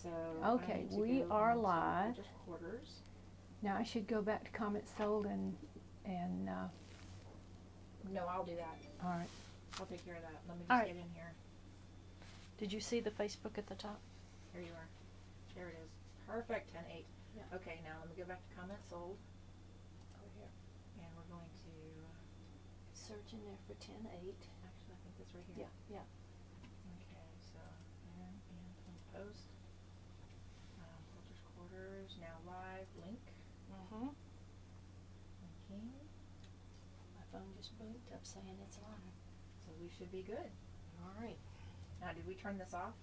So Okay, we are live. Just quarters. Now I should go back to comments sold and No, I'll do that. all right. I'll take care of that. Let me All just right. get in here. Did you see the Facebook at the top? Here you are. There it is. Perfect. 10-8. Yeah. Okay, now let me go back to comments sold. Over here. And we're going to Search in there for 10-8. actually I think that's right here. Yeah, yeah. Okay, so there and post. Filters quarters, now live, link, Mm-hmm. linking. My phone just blinked up saying it's live. So we should be good. All right. Now, did we turn this off?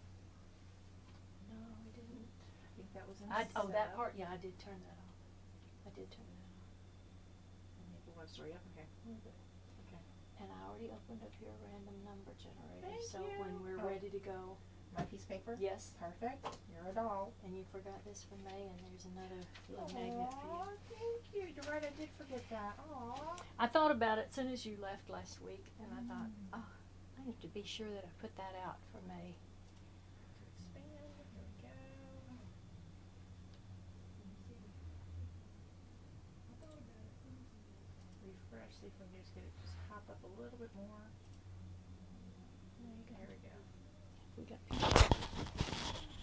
No, we didn't. I think that was in That setup. part, yeah, I did turn that off. I did turn that off. Maple web story up. Okay. Okay. And I already opened up your random number generator. Thank so you. when we're Oh. ready to go. My piece of paper? Yes. Perfect. You're a doll. And you forgot this for May, and there's another little magnet for you. Aw, thank you. You're right, I did forget that. Aw. I thought about it as soon as you left last week, and I thought, oh, I have to be sure that I put that out for May. Expand. Here we go. Refresh. See if we can just get it just pop up a little bit more. There we go. We got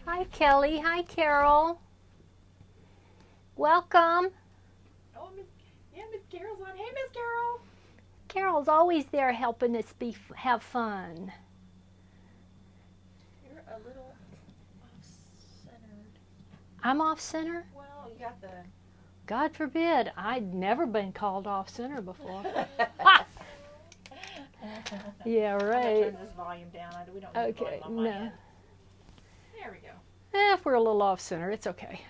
Hi, Kelly. Hi, Carol. Welcome. Oh, Miss Carol's on. Hey, Miss Carol. Carol's always there helping us have fun. You're a little off-centered. I'm off center? Well, you got the... God forbid. I'd never been called off center before. Yeah, I'm gonna right. turn this volume down. We don't need Okay, volume on my no. end. There we go. If we're a little off center, it's okay.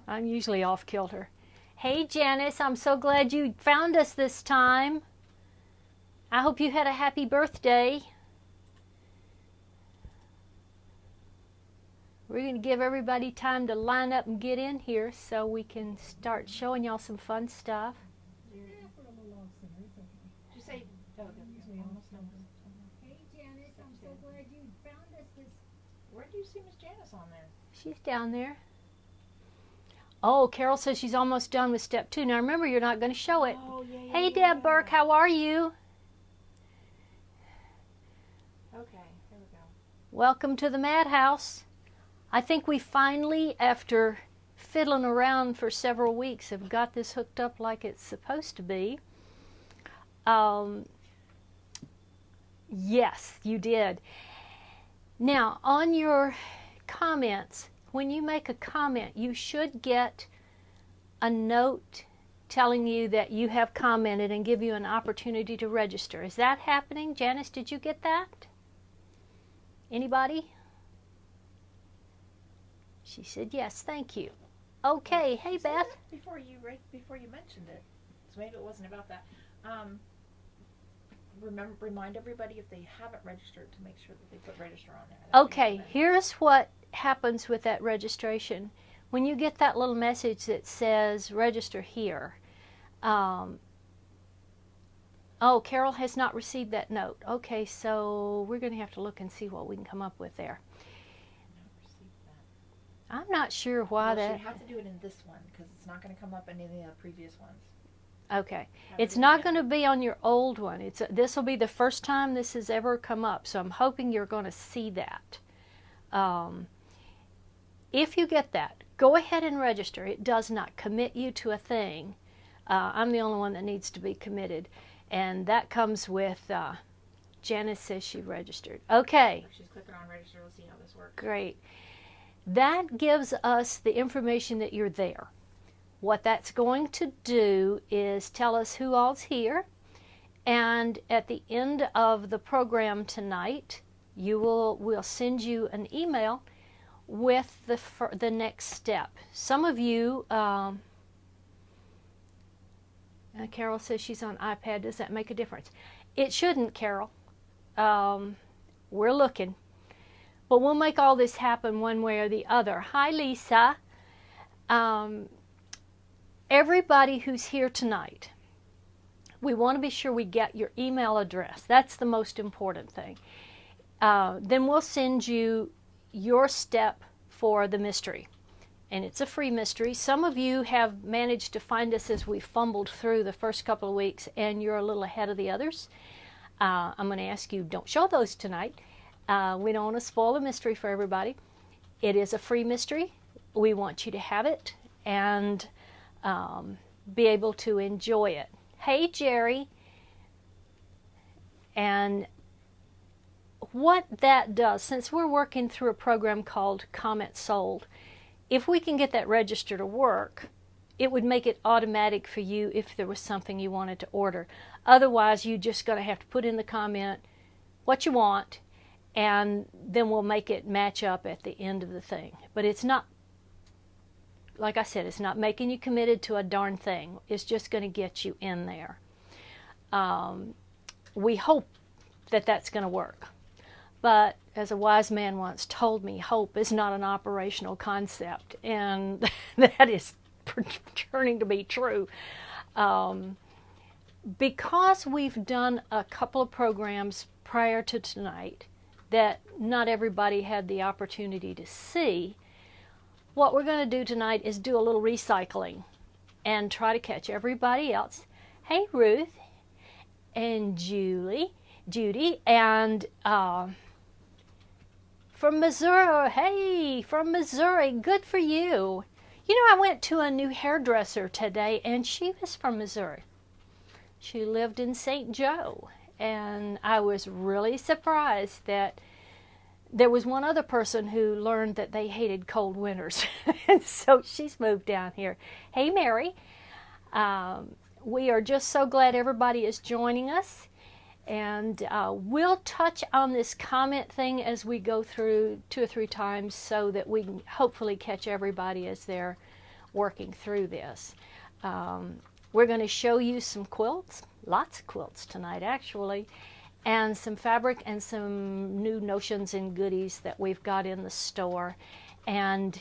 I'm usually off kilter. Hey, Janice, I'm so glad you found us this time. I hope you had a happy birthday. We're going to give everybody time to line up and get in here so we can start showing y'all some fun stuff. Did you say... Oh, almost done. Hey Janice, I'm so glad you found us this. Where do you see Miss Janice on there? She's down there. Oh, Carol says she's almost done with step 2. Now remember, you're not going to show it. Oh, yeah, Hey, Deb Burke, how are you? Okay, here we go. Welcome to the Madhouse. I think we finally, after fiddling around for several weeks, have got this hooked up like it's supposed to be. Yes, you did. Now, on your comments, when you make a comment, you should get a note telling you that you have commented and give you an opportunity to register. Is that happening? Janice, did you get that? Anybody? She said yes, thank you. Okay, hey Beth. Before you mentioned it, so maybe it wasn't about that. Remind everybody if they haven't registered to make sure that they put register on there. That'd be Okay, good. here's what happens with that registration. When you get that little message that says register here, oh, Carol has not received that note. Okay, so we're going to have to look and see what we can come up with there. Not received that. I'm not sure why Well, that. you have to do it in this one because it's not going to come up in any of the previous ones. Okay, Have to it's do it not again. going to be on your old one. This will be the first time this has ever come up, so I'm hoping you're going to see that. If you get that, go ahead and register. It does not commit you to a thing. I'm the only one that needs to be committed, and that comes with Janice says she registered. Okay, She's clicking on register. Let's see how this works. great. That gives us the information that you're there. What that's going to do is tell us who all's here, and at the end of the program tonight, we'll send you an email with the next step. Some of you, Carol says she's on iPad. Does that make a difference? It shouldn't, Carol. We're looking. But we'll make all this happen one way or the other. Hi, Lisa. Everybody who's here tonight, We want to be sure we get your email address. That's the most important thing. Then we'll send you your step for the mystery. And it's a free mystery. Some of you have managed to find us as we fumbled through the first couple of weeks, and you're a little ahead of the others. I'm going to ask you, don't show those tonight. We don't want to spoil the mystery for everybody. It is a free mystery. We want you to have it and be able to enjoy it. Hey, Jerry. And what that does, since we're working through a program called Comment Sold, if we can get that register to work, it would make it automatic for you if there was something you wanted to order. Otherwise, you're just going to have to put in the comment what you want, and then we'll make it match up at the end of the thing. But it's not, like I said, it's not making you committed to a darn thing. It's just going to get you in there. We hope that that's going to work. But as a wise man once told me, hope is not an operational concept, and that is turning to be true. Because we've done a couple of programs prior to tonight that not everybody had the opportunity to see, what we're going to do tonight is do a little recycling and try to catch everybody else. Hey, Ruth and Judy, and from Missouri. Hey, from Missouri. Good for you. You know, I went to a new hairdresser today, and she was from Missouri. She lived in St. Joe, and I was really surprised that there was one other person who learned that they hated cold winters, and so she's moved down here. Hey, Mary. We are just so glad everybody is joining us. And we'll touch on this comment thing as we go through 2 or 3 times so that we can hopefully catch everybody as they're working through this. We're going to show you some quilts, lots of quilts tonight actually, and some fabric and some new notions and goodies that we've got in the store. And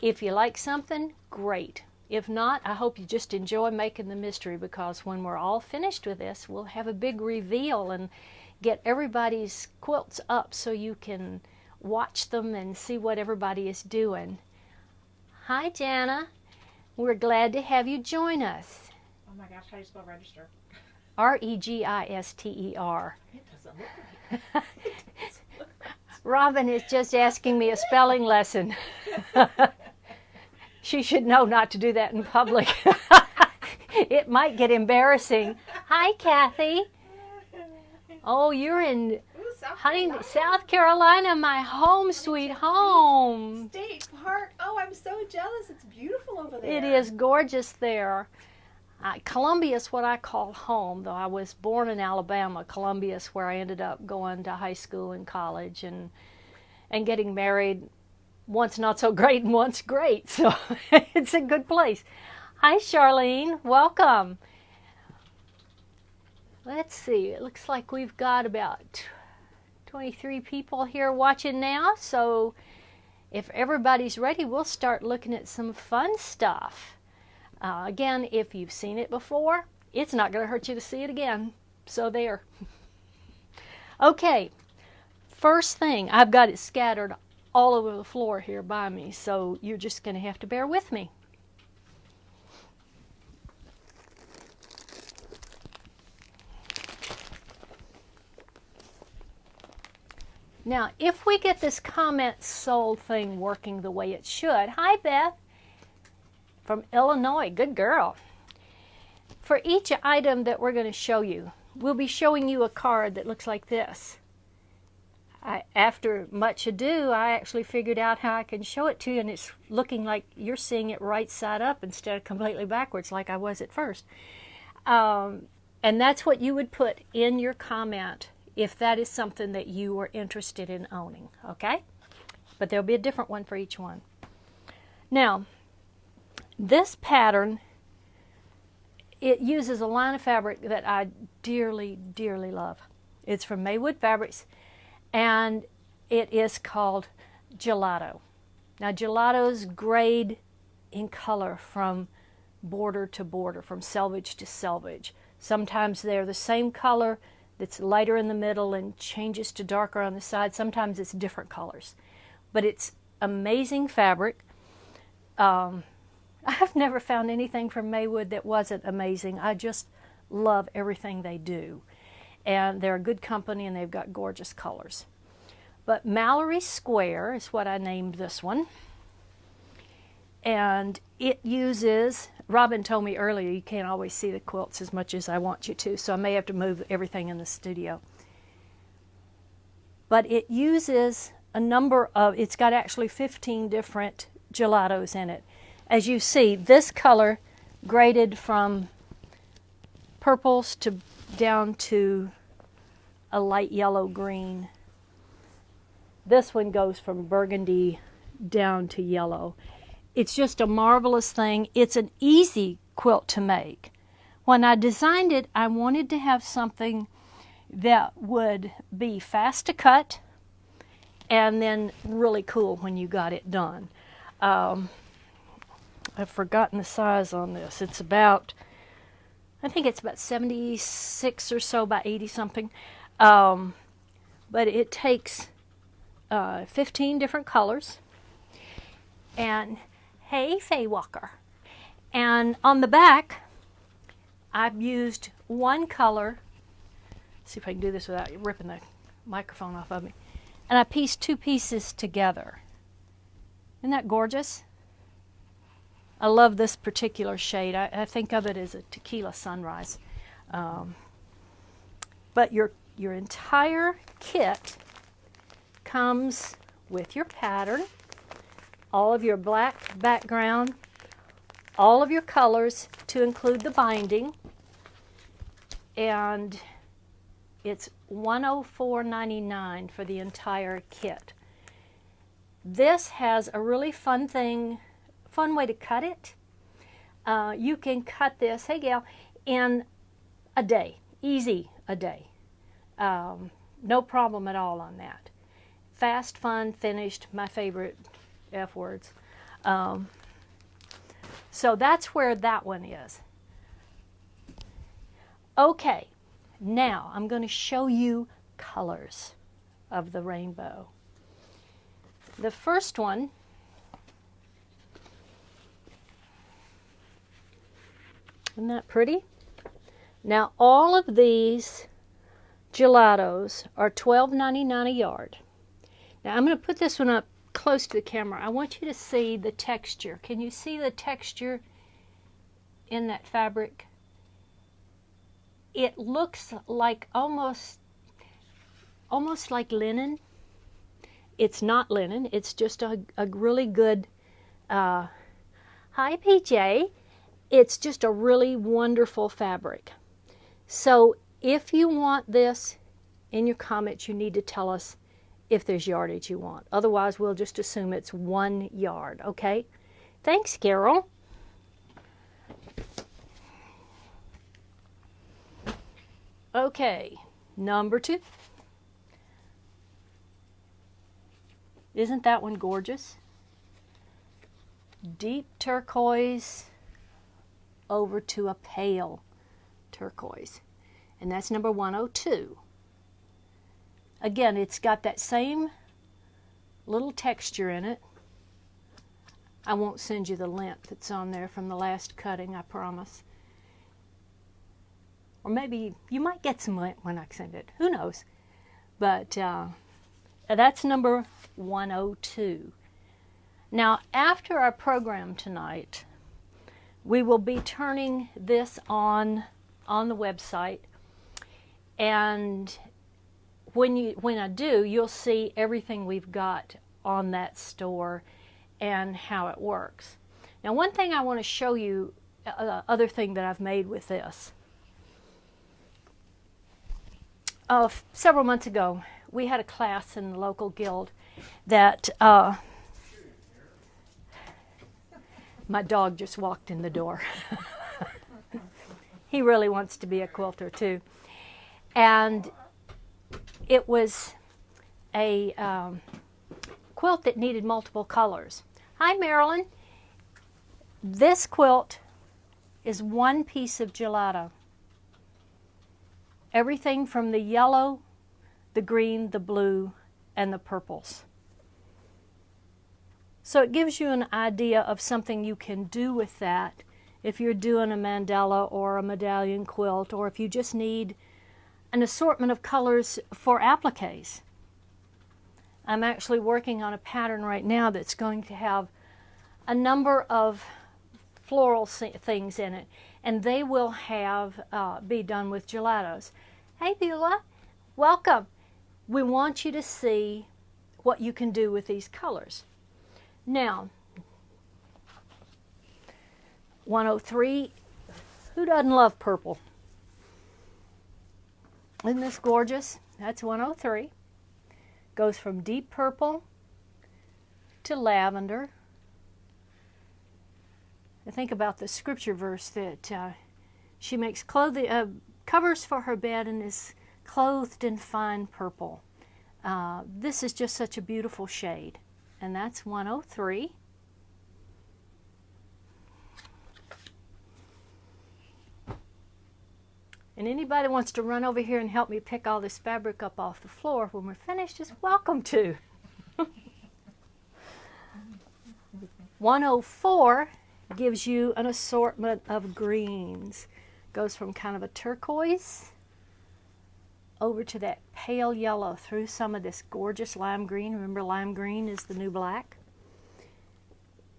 if you like something, great. If not, I hope you just enjoy making the mystery, because when we're all finished with this, we'll have a big reveal and get everybody's quilts up so you can watch them and see what everybody is doing. Hi, Jana. We're glad to have you join us. Oh my gosh, how do you spell register? R-E-G-I-S-T-E-R. It doesn't look right. Robin is just asking me a spelling lesson. She should know not to do that in public. It might get embarrassing. Hi, Kathy. Oh, you're in South Carolina, my home sweet home. State Park. Oh, I'm so jealous. It's beautiful over there. It is gorgeous there. Columbia is what I call home, though I was born in Alabama. Columbia is where I ended up going to high school and college and getting married. Once not so great and once great, so it's a good place. Hi, Charlene. Welcome. Let's see. It looks like we've got about 23 people here watching now, so if everybody's ready, we'll start looking at some fun stuff. Again, if you've seen it before, it's not going to hurt you to see it again, so there. Okay, first thing, I've got it scattered all over the floor here by me, so you're just going to have to bear with me. Now, if we get this comment sold thing working the way it should, hi Beth, from Illinois, good girl. For each item that we're going to show you, we'll be showing you a card that looks like this. After much ado, I actually figured out how I can show it to you, and it's looking like you're seeing it right side up instead of completely backwards like I was at first. And that's what you would put in your comment if that is something that you are interested in owning, okay? But there'll be a different one for each one. Now, this pattern, it uses a line of fabric that I dearly, dearly love. It's from Maywood Fabrics, and it is called Gelato. Now, Gelato's grade in color from border to border, from selvage to selvage. Sometimes they're the same color that's lighter in the middle and changes to darker on the side. Sometimes it's different colors. But it's amazing fabric. I've never found anything from Maywood that wasn't amazing. I just love everything they do. And they're a good company and they've got gorgeous colors. But Mallory Square is what I named this one. And it uses, Robin told me earlier, you can't always see the quilts as much as I want you to, so I may have to move everything in the studio. But it uses a number of, it's got actually 15 different gelatos in it. As you see, this color graded from purples to down to a light yellow green. This one goes from burgundy down to yellow. It's just a marvelous thing. It's an easy quilt to make. When I designed it, I wanted to have something that would be fast to cut and then really cool when you got it done. I've forgotten the size on this. It's about, I think it's about 76 or so by 80 something. But it takes 15 different colors. And hey, Faye Walker. And on the back, I've used one color. See if I can do this without ripping the microphone off of me. And I pieced two pieces together. Isn't that gorgeous? I love this particular shade. I think of it as a tequila sunrise. But your entire kit comes with your pattern, all of your black background, all of your colors to include the binding, and it's $104.99 for the entire kit. This has a really fun way to cut it. You can cut this, hey Gail, in a day, easy a day. No problem at all on that. Fast, fun, finished, my favorite F words. So that's where that one is. Okay, now I'm going to show you colors of the rainbow. The first one isn't that pretty? Now all of these gelatos are $12.99 a yard. Now I'm going to put this one up close to the camera. I want you to see the texture. Can you see the texture in that fabric? It looks like almost like linen. It's not linen. It's just a really good, hi PJ. It's just a really wonderful fabric. So if you want this in your comments, you need to tell us if there's yardage you want. Otherwise, we'll just assume it's 1 yard, okay? Thanks, Carol. Okay, number 2. Isn't that one gorgeous? Deep turquoise over to a pale turquoise. And that's number 102. Again, it's got that same little texture in it. I won't send you the length that's on there from the last cutting, I promise. Or maybe you might get some length when I send it. Who knows? But that's number 102. Now, after our program tonight, we will be turning this on the website, and when I do, you'll see everything we've got on that store and how it works. Now, one thing I want to show you, other thing that I've made with this. Several months ago, we had a class in the local guild that my dog just walked in the door. He really wants to be a quilter too. And it was a quilt that needed multiple colors. Hi, Marilyn. This quilt is one piece of gelato. everything from the yellow, the green, the blue, and the purples. So it gives you an idea of something you can do with that if you're doing a mandala or a medallion quilt, or if you just need an assortment of colors for appliques. I'm actually working on a pattern right now that's going to have a number of floral things in it, and they will have be done with gelatos. Hey Beulah, welcome. We want you to see what you can do with these colors. Now, 103, who doesn't love purple? Isn't this gorgeous? That's 103. Goes from deep purple to lavender. I think about the scripture verse that she makes covers for her bed and is clothed in fine purple. This is just such a beautiful shade, and that's 103. And anybody wants to run over here and help me pick all this fabric up off the floor when we're finished is welcome to. 104 gives you an assortment of greens. Goes from kind of a turquoise over to that pale yellow through some of this gorgeous lime green. Remember, lime green is the new black.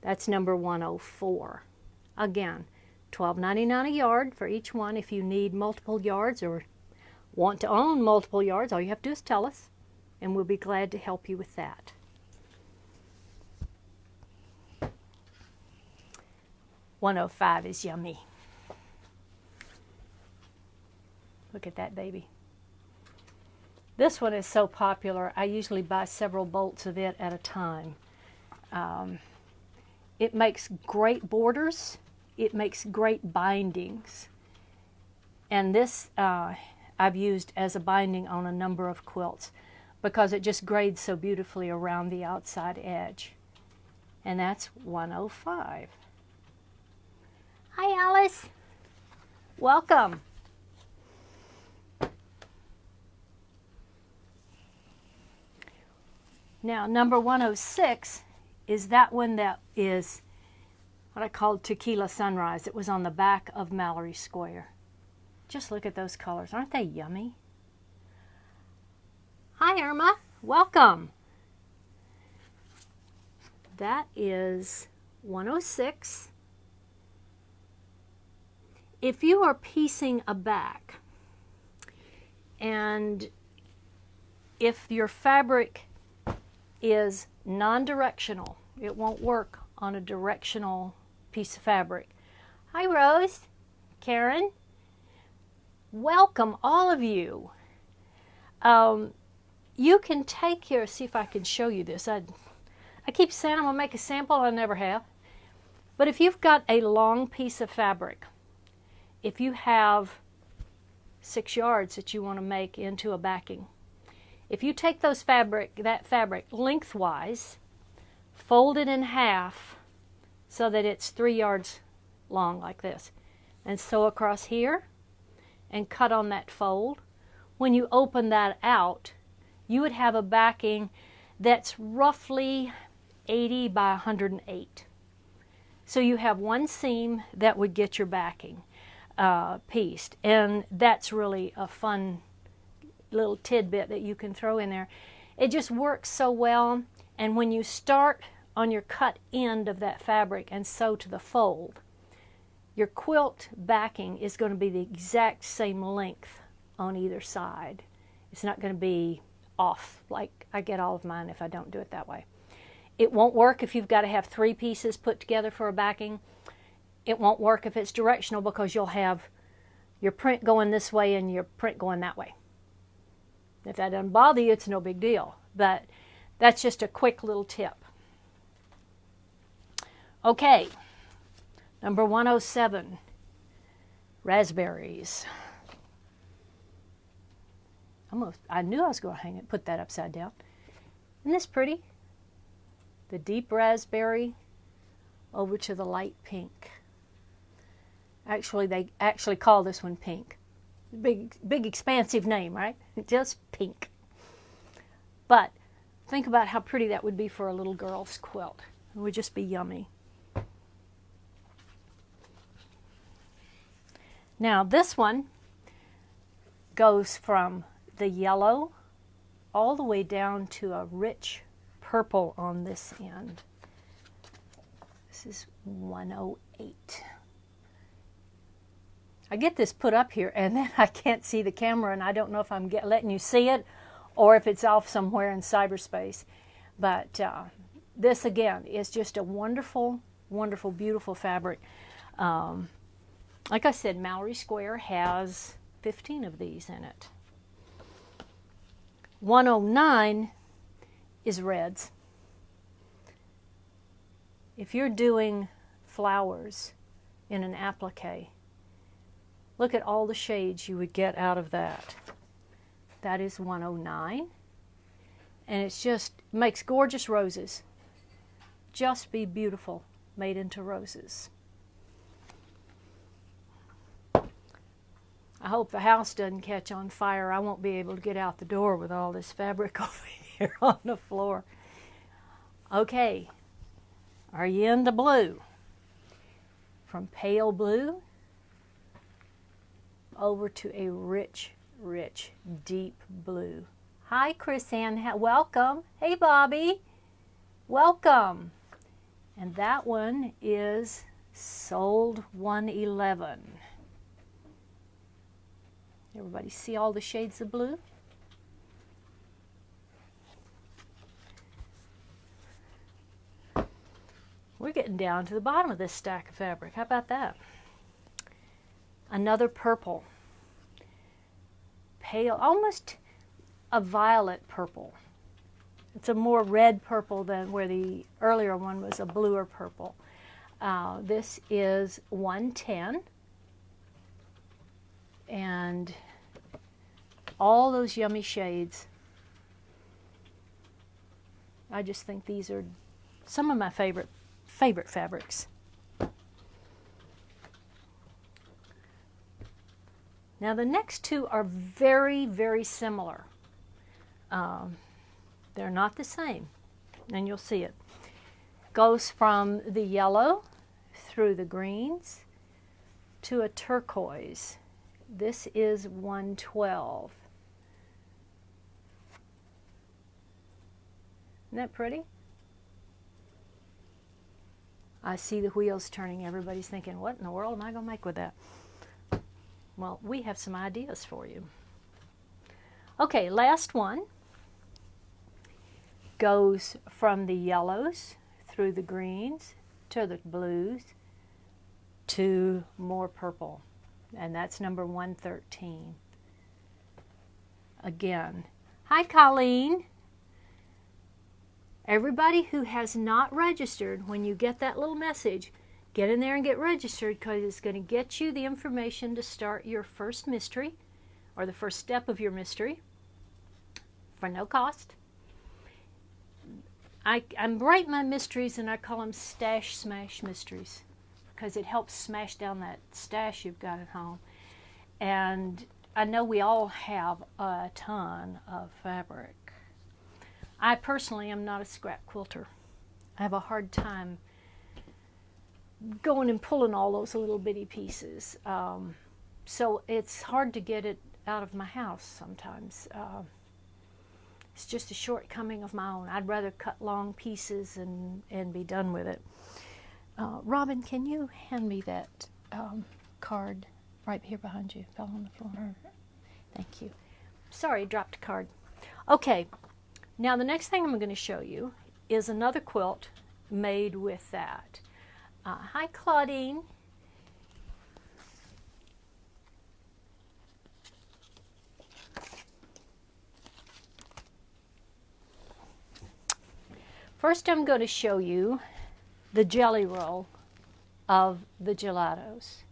That's number 104. Again, $12.99 a yard for each one. If you need multiple yards or want to own multiple yards, all you have to do is tell us, and we'll be glad to help you with that. $105 is yummy. Look at that baby. This one is so popular, I usually buy several bolts of it at a time. It makes great borders. It makes great bindings. And this I've used as a binding on a number of quilts because it just grades so beautifully around the outside edge. And that's 105. Hi Alice. Welcome. Now number 106 is that one that is what I called Tequila Sunrise. It was on the back of Mallory Square. Just look at those colors. Aren't they yummy? Hi Irma. Welcome. That is 106. If you are piecing a back and if your fabric is non-directional, it won't work on a directional piece of fabric. Hi Rose, Karen, welcome all of you. You can take your, see if I can show you this. I keep saying I'm going to make a sample, I never have. But if you've got a long piece of fabric, if you have 6 yards that you want to make into a backing, if you take that fabric lengthwise, fold it in half so that it's 3 yards long like this, and sew across here and cut on that fold, when you open that out, you would have a backing that's roughly 80 by 108. So you have one seam that would get your backing pieced, and that's really a fun little tidbit that you can throw in there. It just works so well, and when you start on your cut end of that fabric and sew to the fold, your quilt backing is going to be the exact same length on either side. It's not going to be off like I get all of mine if I don't do it that way. It won't work if you've got to have 3 pieces put together for a backing. It won't work if it's directional because you'll have your print going this way and your print going that way. If that doesn't bother you, it's no big deal. But that's just a quick little tip. Okay, number 107, raspberries. I knew I was going to hang it, put that upside down. Isn't this pretty? The deep raspberry over to the light pink. Actually, they actually call this one pink. big expansive name, right? Just pink. But think about how pretty that would be for a little girl's quilt. It would just be yummy. Now this one goes from the yellow all the way down to a rich purple on this end. This is 108. I get this put up here and then I can't see the camera, and I don't know if I'm letting you see it or if it's off somewhere in cyberspace. But this again is just a wonderful, wonderful, beautiful fabric. Like I said, Mallory Square has 15 of these in it. 109 is reds. If you're doing flowers in an applique, look at all the shades you would get out of that. That is 109. And it's just makes gorgeous roses. Just be beautiful, made into roses. I hope the house doesn't catch on fire. I won't be able to get out the door with all this fabric over here on the floor. Okay, are you into blue? From pale blue over to a rich, rich, deep blue. Hi, Chris Ann. Welcome. Hey, Bobby. Welcome. And that one is sold 111. Everybody see all the shades of blue? We're getting down to the bottom of this stack of fabric. How about that? Another purple. Pale, almost a violet purple. It's a more red purple than where the earlier one was a bluer purple. This is 110. And all those yummy shades. I just think these are some of my favorite fabrics. Now the next two are very, very similar. They're not the same, and you'll see it. Goes from the yellow through the greens to a turquoise. This is 112. Isn't that pretty? I see the wheels turning. Everybody's thinking, what in the world am I going to make with that? Well, we have some ideas for you. Okay, last one goes from the yellows through the greens to the blues to more purple. And that's number 113. Again, hi Colleen. Everybody who has not registered, when you get that little message, get in there and get registered, because it's going to get you the information to start your first mystery, or the first step of your mystery, for no cost. I write my mysteries and I call them stash smash mysteries, because it helps smash down that stash you've got at home. And I know we all have a ton of fabric. I personally am not a scrap quilter. I have a hard time going and pulling all those little bitty pieces. So it's hard to get it out of my house sometimes. It's just a shortcoming of my own. I'd rather cut long pieces and be done with it. Robin, can you hand me that card right here behind you? It fell on the floor. Mm-hmm. Thank you. Sorry, dropped a card. Okay, now the next thing I'm going to show you is another quilt made with that. Hi, Claudine. First, I'm going to show you the jelly roll of the gelatos.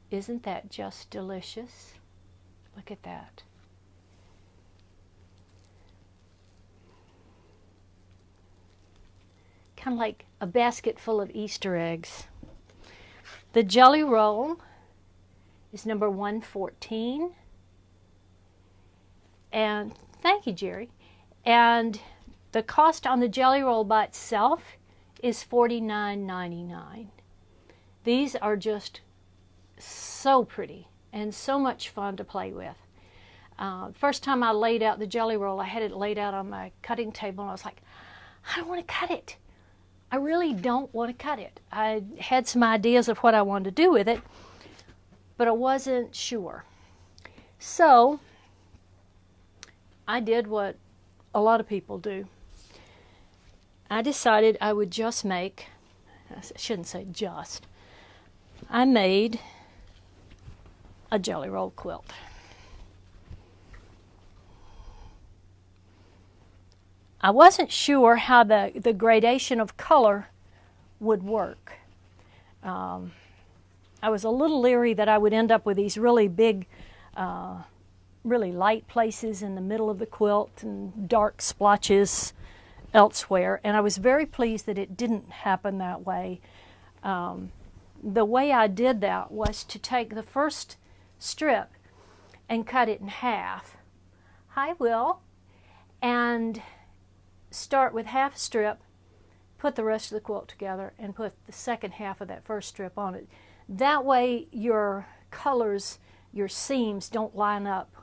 Isn't that just delicious? Look at that. Kind of like a basket full of Easter eggs. The jelly roll is number 114. And thank you, Jerry. And the cost on the jelly roll by itself is $49.99. These are just so pretty and so much fun to play with. First time I laid out the jelly roll, I had it laid out on my cutting table, and I was like, I don't want to cut it. I really don't want to cut it. I had some ideas of what I wanted to do with it, but I wasn't sure. So I did what a lot of people do. I decided I would just make, I shouldn't say just, I made a jelly roll quilt. I wasn't sure how the gradation of color would work. I was a little leery that I would end up with these really big, really light places in the middle of the quilt and dark splotches elsewhere, and I was very pleased that it didn't happen that way. The way I did that was to take the first strip and cut it in half. Hi, Will. And start with half a strip, put the rest of the quilt together, and put the second half of that first strip on it. That way your colors, your seams don't line up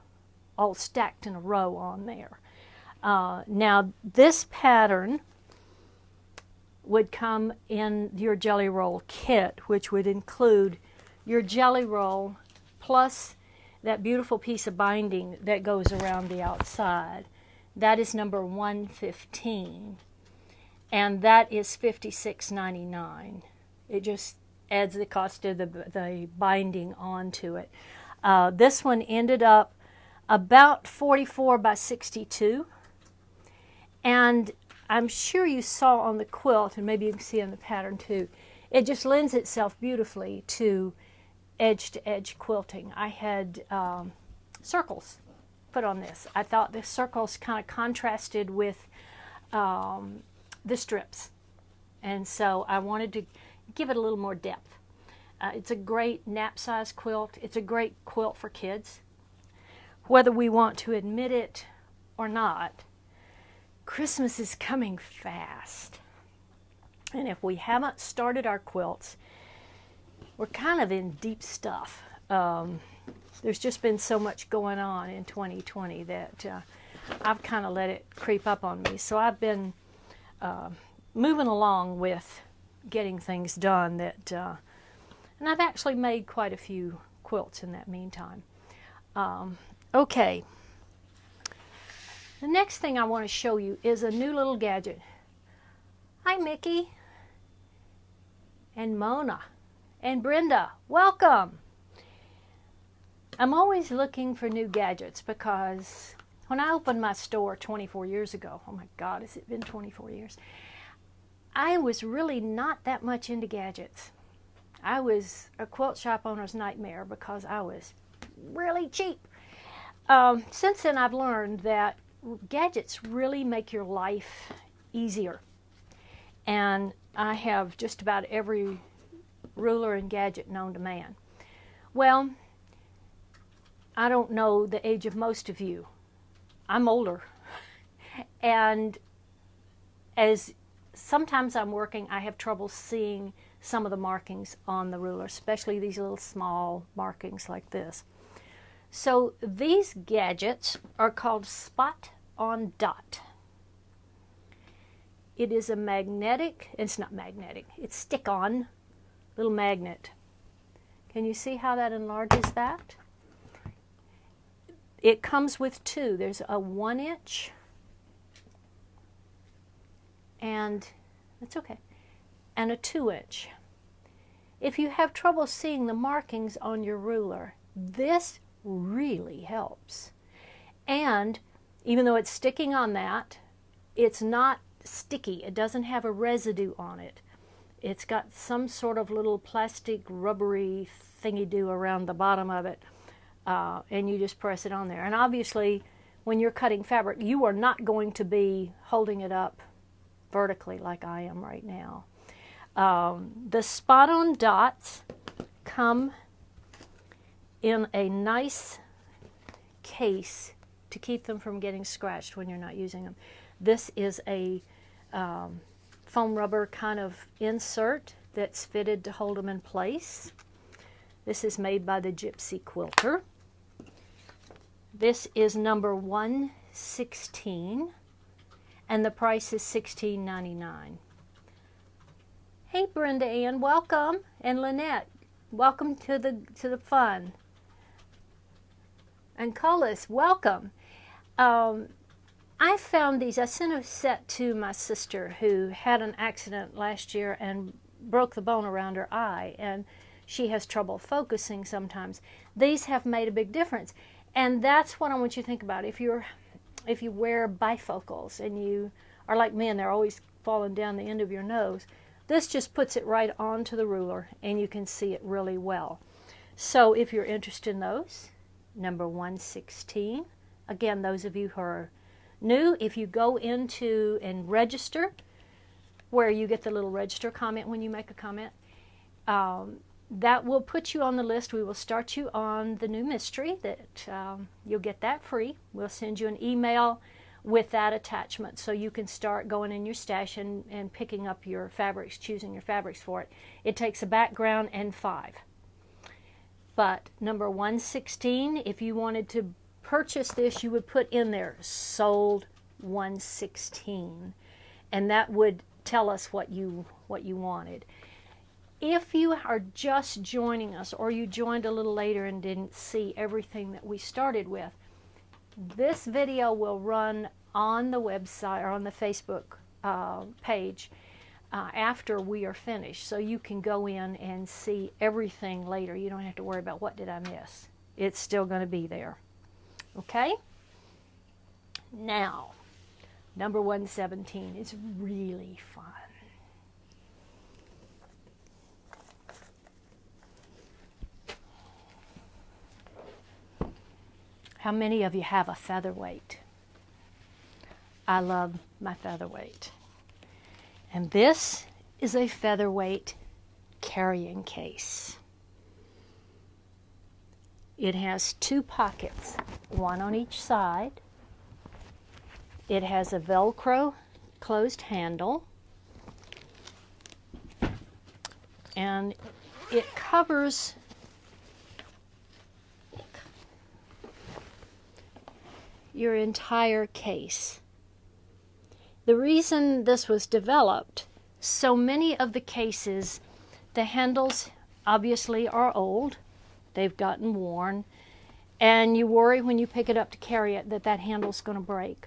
all stacked in a row on there. Now this pattern would come in your jelly roll kit, which would include your jelly roll plus that beautiful piece of binding that goes around the outside. That is number 115, and that is $56.99. It just adds the cost of the binding onto it. This one ended up about 44 by 62, and I'm sure you saw on the quilt, and maybe you can see on the pattern too, it just lends itself beautifully to edge-to-edge quilting. I had circles put on this. I thought the circles kind of contrasted with the strips, and so I wanted to give it a little more depth. It's a great nap-size quilt. It's a great quilt for kids. Whether we want to admit it or not, Christmas is coming fast. And if we haven't started our quilts, we're kind of in deep stuff. There's just been so much going on in 2020 that I've kind of let it creep up on me. So I've been moving along with getting things done that, and I've actually made quite a few quilts in that meantime. Okay. The next thing I want to show you is a new little gadget. Hi, Mickey. And Mona. And Brenda. Welcome. I'm always looking for new gadgets because when I opened my store 24 years ago, oh my God, has it been 24 years? I was really not that much into gadgets. I was a quilt shop owner's nightmare because I was really cheap. Since then, I've learned that gadgets really make your life easier. And I have just about every ruler and gadget known to man. Well, I don't know the age of most of you. I'm older. And as sometimes I'm working, I have trouble seeing some of the markings on the ruler, especially these little small markings like this. So these gadgets are called Spot on Dot. It is a magnetic, it's not magnetic, it's stick-on little magnet. Can you see how that enlarges that? It comes with two. There's a 1-inch, and that's okay, and a 2-inch. If you have trouble seeing the markings on your ruler, this really helps. And even though it's sticking on that, it's not sticky. It doesn't have a residue on it. It's got some sort of little plastic rubbery thingy-do around the bottom of it, and you just press it on there. And obviously, when you're cutting fabric, you are not going to be holding it up vertically like I am right now. The Spot on Dots come in a nice case to keep them from getting scratched when you're not using them. This is a foam rubber kind of insert that's fitted to hold them in place. This is made by the Gypsy Quilter. This is number 116, and the price is $16.99. Hey Brenda Ann, welcome, and Lynette, welcome to the fun. And Cullis, welcome. I found these. I sent a set to my sister who had an accident last year and broke the bone around her eye, and she has trouble focusing sometimes. These have made a big difference, and that's what I want you to think about. If you wear bifocals and you are like me and they're always falling down the end of your nose, this just puts it right onto the ruler and you can see it really well. So if you're interested in those, number 116. Again, those of you who are new, if you go into and register, where you get the little register comment when you make a comment, that will put you on the list. We will start you on the new mystery that you'll get that free. We'll send you an email with that attachment so you can start going in your stash and picking up your fabrics, choosing your fabrics for it. It takes a background and 5. But number 116, if you wanted to purchase this, you would put in there sold 116, and that would tell us what you wanted. If you are just joining us, or you joined a little later and didn't see everything that we started with, this video will run on the website or on the Facebook page after we are finished, so you can go in and see everything later. You don't have to worry about what did I miss. It's still going to be there. Okay? Now, number 117 is really fun. How many of you have a featherweight? I love my featherweight. And this is a featherweight carrying case. It has 2 pockets, one on each side. It has a Velcro closed handle. And it covers your entire case. The reason this was developed, so many of the cases, the handles obviously are old, they've gotten worn, and you worry when you pick it up to carry it that handle's going to break.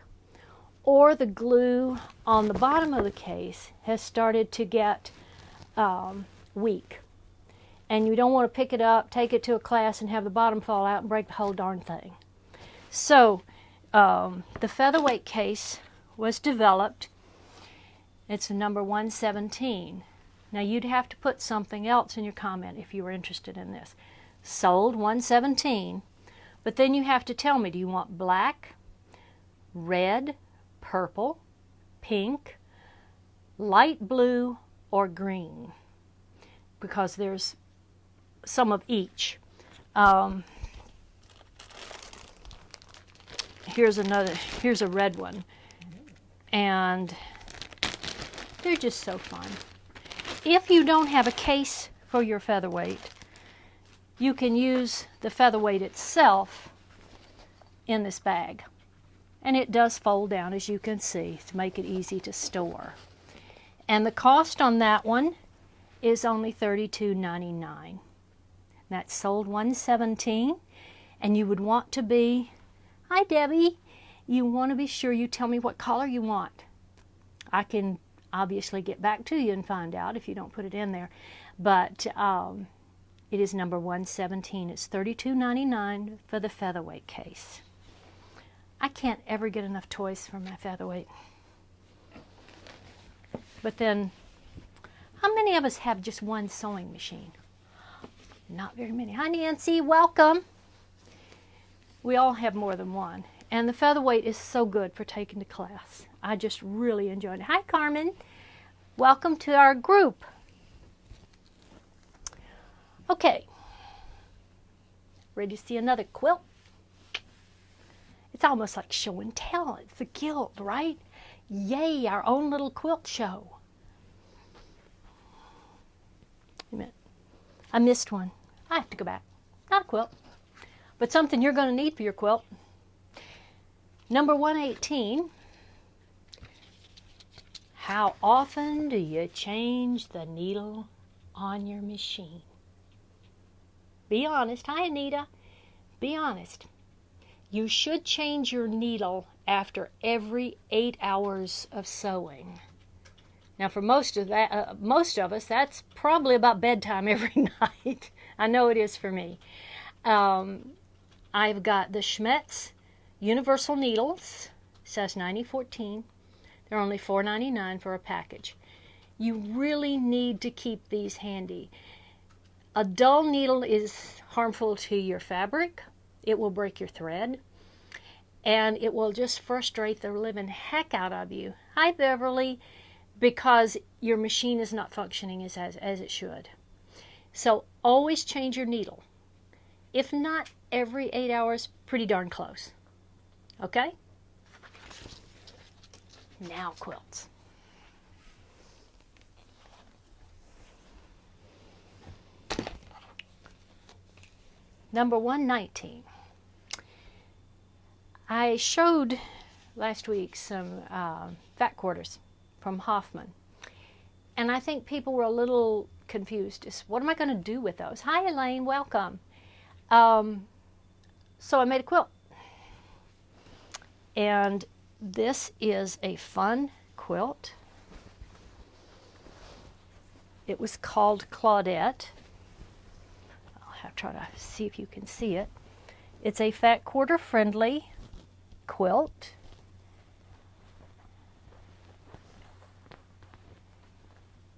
Or the glue on the bottom of the case has started to get weak. And you don't want to pick it up, take it to a class, and have the bottom fall out and break the whole darn thing. So the featherweight case was developed. It's number 117. Now you'd have to put something else in your comment if you were interested in this. Sold 117, but then you have to tell me, do you want black, red, purple, pink, light blue, or green? Because there's some of each. Here's a red one. And they're just so fun. If you don't have a case for your featherweight, you can use the featherweight itself in this bag. And it does fold down, as you can see, to make it easy to store. And the cost on that one is only $32.99. That's sold 117. And you would want to be, hi Debbie, you want to be sure you tell me what color you want. I can obviously get back to you and find out if you don't put it in there. But it is number 117. It's $32.99 for the featherweight case. I can't ever get enough toys for my featherweight. But then, how many of us have just one sewing machine? Not very many. Hi Nancy, welcome. We all have more than one. And the featherweight is so good for taking to class. I just really enjoyed it. Hi Carmen, welcome to our group. Okay, Ready to see another quilt? It's almost like show and tell. It's the guild, right? Yay, our own little quilt show. Wait a minute. I missed one. I have to go back. Not a quilt, but something you're going to need for your quilt. Number 118. How often do you change the needle on your machine? Be honest. Hi, Anita. Be honest. You should change your needle after every 8 hours of sewing. Now, for most of us, that's probably about bedtime every night. I know it is for me. I've got the Schmetz Universal Needles, size 90-14. They're only $4.99 for a package. You really need to keep these handy. A dull needle is harmful to your fabric. It will break your thread. And it will just frustrate the living heck out of you. Hi, Beverly. Because your machine is not functioning as it should. So always change your needle. If not every 8 hours, pretty darn close. Okay? Now quilts. Number 119. I showed last week some fat quarters from Hoffman. And I think people were a little confused. Just, what am I going to do with those? Hi, Elaine. Welcome. So I made a quilt. And this is a fun quilt. It was called Claudette. I'll have to try to see if you can see it. It's a fat quarter friendly quilt.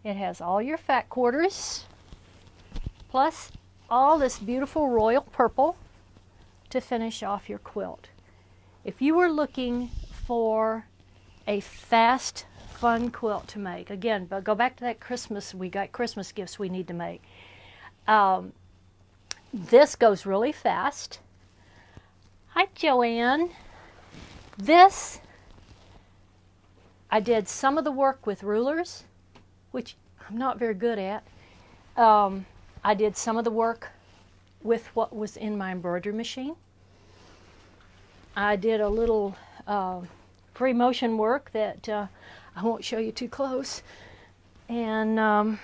It has all your fat quarters, plus all this beautiful royal purple to finish off your quilt. If you were looking for a fast, fun quilt to make, again, but go back to that Christmas, we got Christmas gifts we need to make. This goes really fast. Hi, Joanne. This, I did some of the work with rulers, which I'm not very good at. I did some of the work with what was in my embroidery machine. I did a little free motion work that I won't show you too close. And I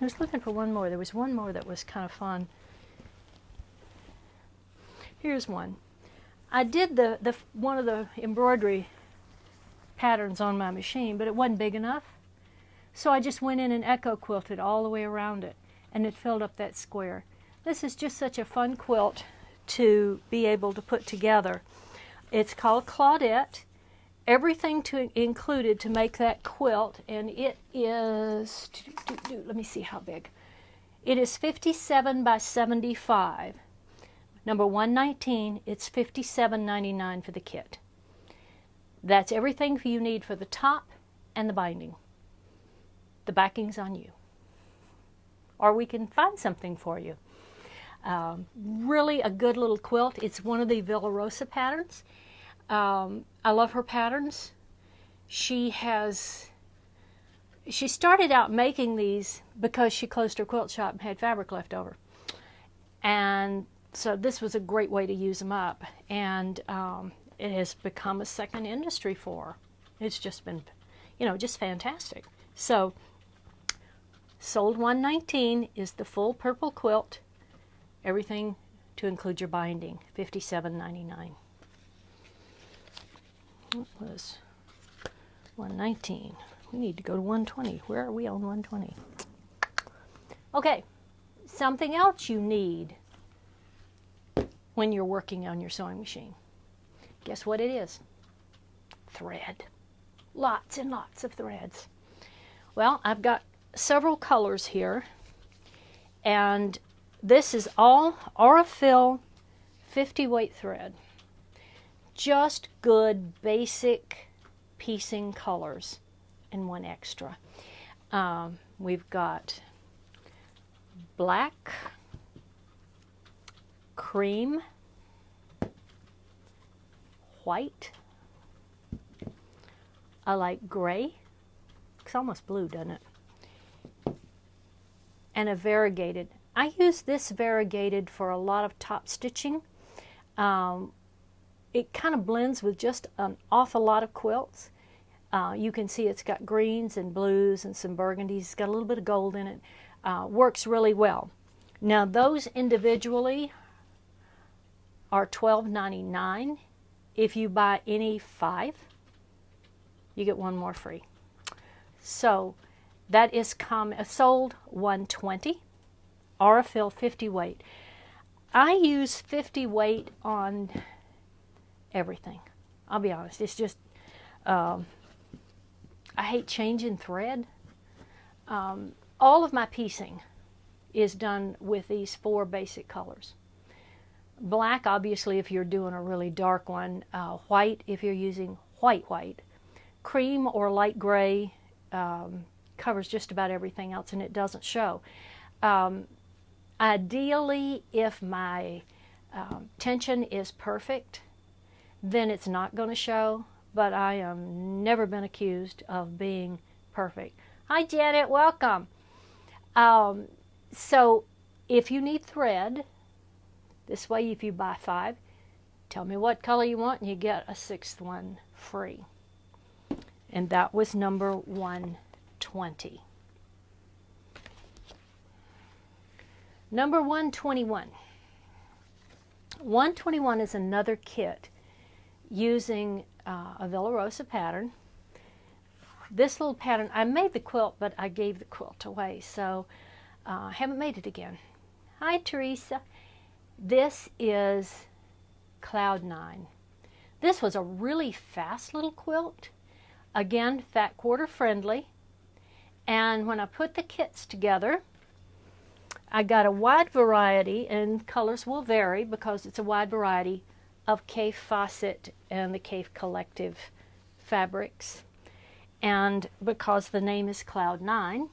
was looking for one more. There was one more that was kind of fun. Here's one. I did the one of the embroidery patterns on my machine, but it wasn't big enough. So I just went in and echo quilted all the way around it, and it filled up that square. This is just such a fun quilt to be able to put together. It's called Claudette. Everything included to make that quilt, and it is, let me see how big. It is 57 by 75. Number 119, it's $57.99 for the kit. That's everything you need for the top and the binding. The backing's on you. Or we can find something for you. Really a good little quilt. It's one of the Villarosa patterns. I love her patterns. She started out making these because she closed her quilt shop and had fabric left over. And so this was a great way to use them up. And it has become a second industry for her. It's just been, just fantastic. So, sold 119 is the full purple quilt. Everything to include your binding, $57.99. What was 119? We need to go to 120. Where are we on 120? Okay, something else you need when you're working on your sewing machine. Guess what it is? Thread. Lots and lots of threads. Well, I've got several colors here, and this is all Aurifil 50 weight thread. Just good basic piecing colors and one extra. We've got black, cream, white, I like gray. It's almost blue, doesn't it? And a variegated. I use this variegated for a lot of top stitching. It kind of blends with just an awful lot of quilts. You can see it's got greens and blues and some burgundies. It's got a little bit of gold in it. Works really well. Now those individually are $12.99. If you buy any 5, you get one more free. So that is sold $120. Aurifil 50 weight. I use 50 weight on everything. I'll be honest. It's just I hate changing thread. All of my piecing is done with these 4 basic colors. Black, obviously, if you're doing a really dark one. White, if you're using white. Cream or light gray covers just about everything else, and it doesn't show. Ideally, if my tension is perfect, then it's not going to show, but I have never been accused of being perfect. Hi Janet, welcome. So if you need thread, this way if you buy 5, tell me what color you want and you get a 6th one free. And that was number 120. Number 121. 121 is another kit using a Villa Rosa pattern. This little pattern, I made the quilt, but I gave the quilt away, so I haven't made it again. Hi Teresa. This is Cloud 9. This was a really fast little quilt. Again, fat quarter friendly. And when I put the kits together, I got a wide variety, and colors will vary because it's a wide variety of Kaffe Fassett and the Kaffe Collective fabrics. And because the name is Cloud 9,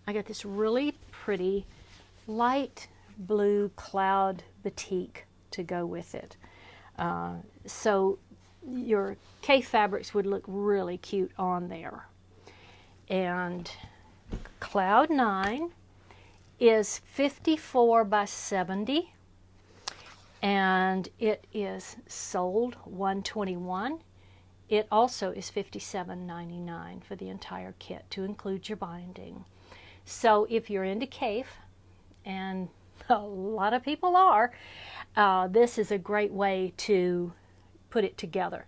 I got this really pretty light blue cloud batik to go with it. So your Kaffe fabrics would look really cute on there. And Cloud 9 is 54 by 70, and it is sold $121. It also is $57.99 for the entire kit to include your binding. So if you're into Kaffe, and a lot of people are, this is a great way to put it together.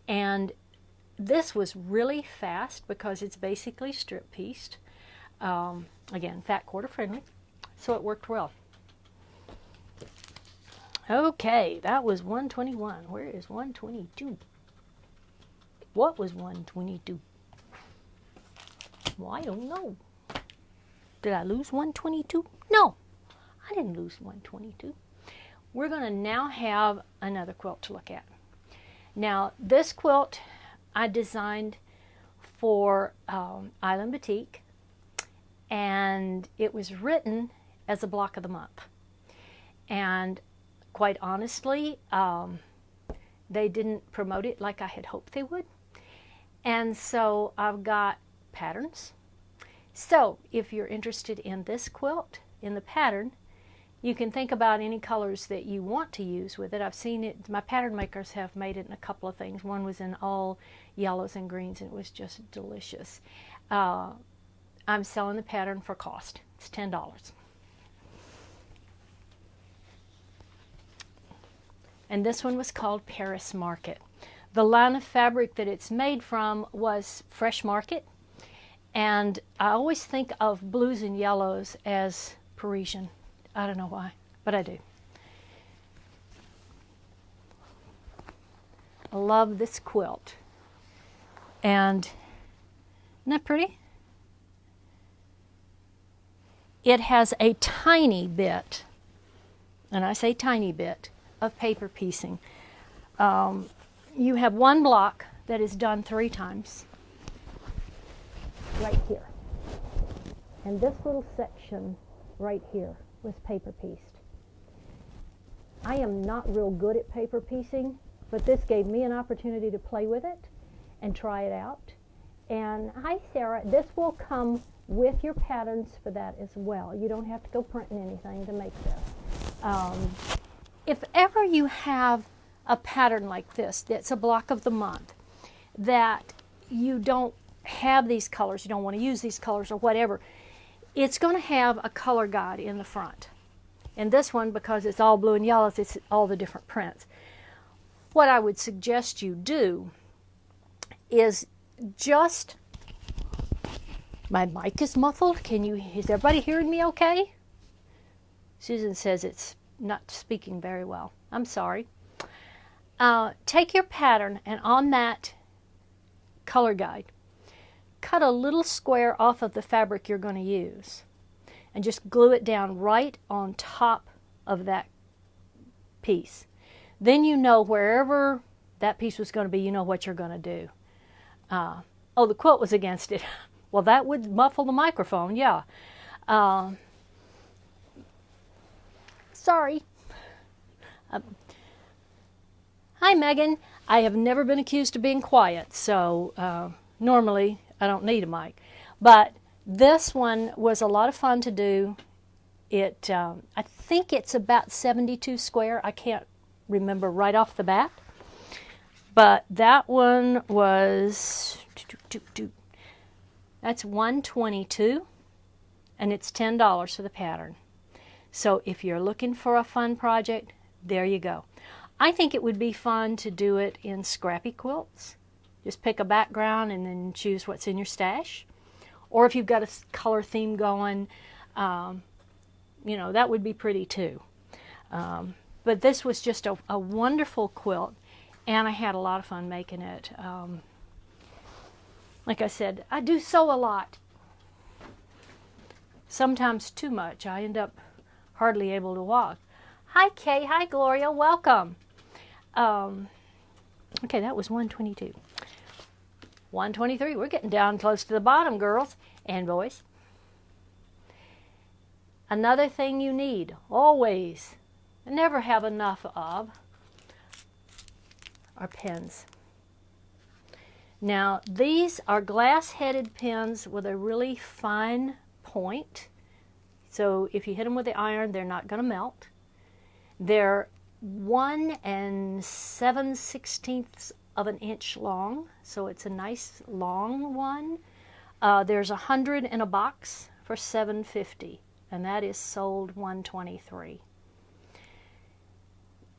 And this was really fast because it's basically strip pieced. Again, fat quarter friendly, so it worked well. Okay, that was 121. Where is 122? What was 122? Well, I don't know. Did I lose 122? No, I didn't lose 122. We're going to now have another quilt to look at. Now, this quilt I designed for Island Batik, and it was written as a block of the month. And quite honestly, they didn't promote it like I had hoped they would. And so I've got patterns. So if you're interested in this quilt, in the pattern, you can think about any colors that you want to use with it. I've seen it, my pattern makers have made it in a couple of things. One was in all yellows and greens, and it was just delicious. I'm selling the pattern for cost. It's $10. And this one was called Paris Market. The line of fabric that it's made from was Fresh Market, and I always think of blues and yellows as Parisian. I don't know why, but I do. I love this quilt. And isn't that pretty? It has a tiny bit, and I say tiny bit, of paper piecing. You have one block that is done 3 times, right here. And this little section right here was paper pieced. I am not real good at paper piecing, but this gave me an opportunity to play with it and try it out. And hi Sarah, this will come with your patterns for that as well. You don't have to go printing anything to make this. If ever you have a pattern like this that's a block of the month that you don't have these colors, you don't want to use these colors or whatever, it's going to have a color guide in the front. And this one, because it's all blue and yellow, it's all the different prints. What I would suggest you do is just, my mic is muffled. Is everybody hearing me okay? Susan says it's not speaking very well. I'm sorry. Take your pattern and on that color guide, cut a little square off of the fabric you're going to use and just glue it down right on top of that piece. Then you know wherever that piece was going to be, you know what you're going to do. Oh, the quilt was against it. Well, that would muffle the microphone, yeah. Sorry. Hi, Megan. I have never been accused of being quiet, so normally I don't need a mic. But this one was a lot of fun to do. I think it's about 72 square. I can't remember right off the bat. But that one was, that's 122, and it's $10 for the pattern. So if you're looking for a fun project, there you go. I think it would be fun to do it in scrappy quilts. Just pick a background and then choose what's in your stash. Or if you've got a color theme going, you know, that would be pretty too. But this was just a wonderful quilt, and I had a lot of fun making it. Like I said, I do sew a lot. Sometimes too much. I end up hardly able to walk. Hi Kay, hi Gloria, welcome. Okay, that was 122. 123, we're getting down close to the bottom, girls and boys. Another thing you need, always, never have enough of, are pens. Now, these are glass-headed pens with a really fine point. So if you hit them with the iron, they're not going to melt. They're 1 7/16 of an inch long, so it's a nice long one. There's 100 in a box for $7.50, and that is sold $123.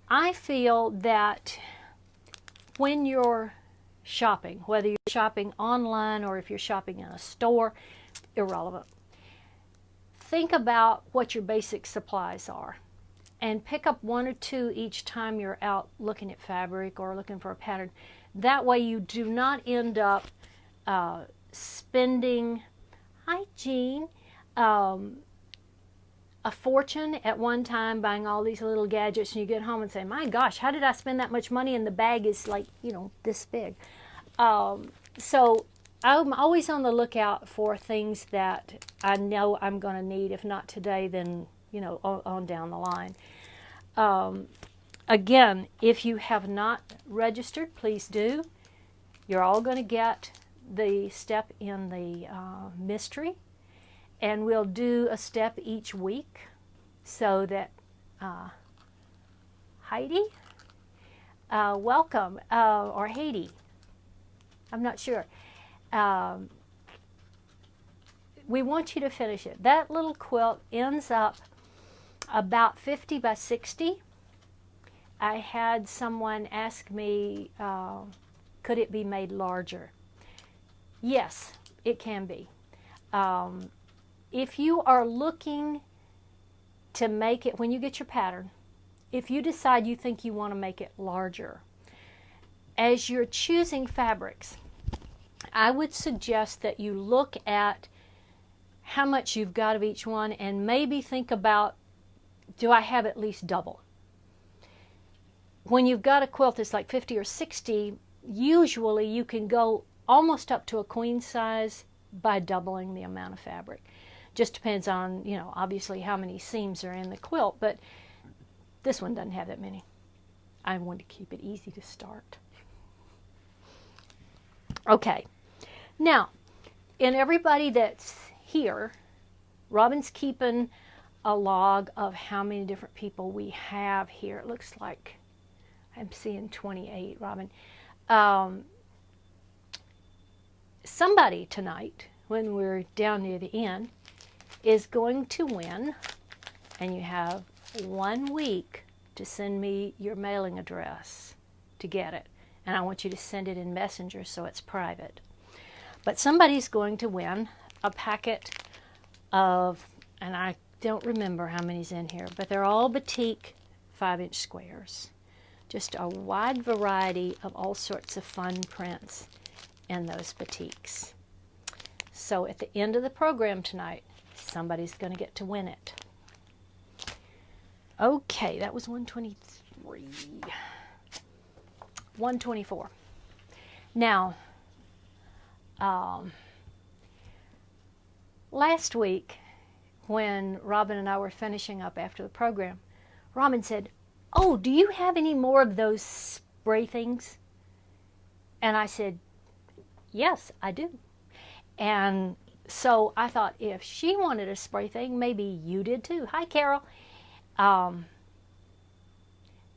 I feel that when you're shopping, whether you're shopping online or if you're shopping in a store, irrelevant. Think about what your basic supplies are and pick up 1 or 2 each time you're out looking at fabric or looking for a pattern. That way you do not end up spending, hi Jean, a fortune at one time buying all these little gadgets, and you get home and say, my gosh, how did I spend that much money and the bag is like, you know, this big. So I'm always on the lookout for things that I know I'm going to need. If not today, then, you know, on down the line. Again, if you have not registered, please do. You're all going to get the step in the mystery, and we'll do a step each week so that Heidi, welcome, or Haiti, I'm not sure. We want you to finish it. That little quilt ends up about 50 by 60. I had someone ask me, could it be made larger? Yes, it can be. If you are looking to make it, when you get your pattern, if you decide you think you want to make it larger, as you're choosing fabrics, I would suggest that you look at how much you've got of each one and maybe think about, do I have at least double? When you've got a quilt that's like 50 or 60, usually you can go almost up to a queen size by doubling the amount of fabric. Just depends on, you know, obviously how many seams are in the quilt, but This one doesn't have that many. I want to keep it easy to start. Okay, now, in everybody that's here, Robin's keeping a log of how many different people we have here. It looks like I'm seeing 28, Robin. Somebody tonight, when we're down near the end, is going to win, and you have 1 week to send me your mailing address to get it. And I want you to send it in Messenger so it's private. But somebody's going to win a packet of, and I don't remember how many's in here, but they're all Batik 5-inch squares. Just a wide variety of all sorts of fun prints in those batiks. So at the end of the program tonight, somebody's going to get to win it. Okay, that was 123. 124. Now, last week, when Robin and I were finishing up after the program, Robin said, "Oh, do you have any more of those spray things?" And I said, "Yes, I do." And so I thought, if she wanted a spray thing, maybe you did too. Hi, Carol.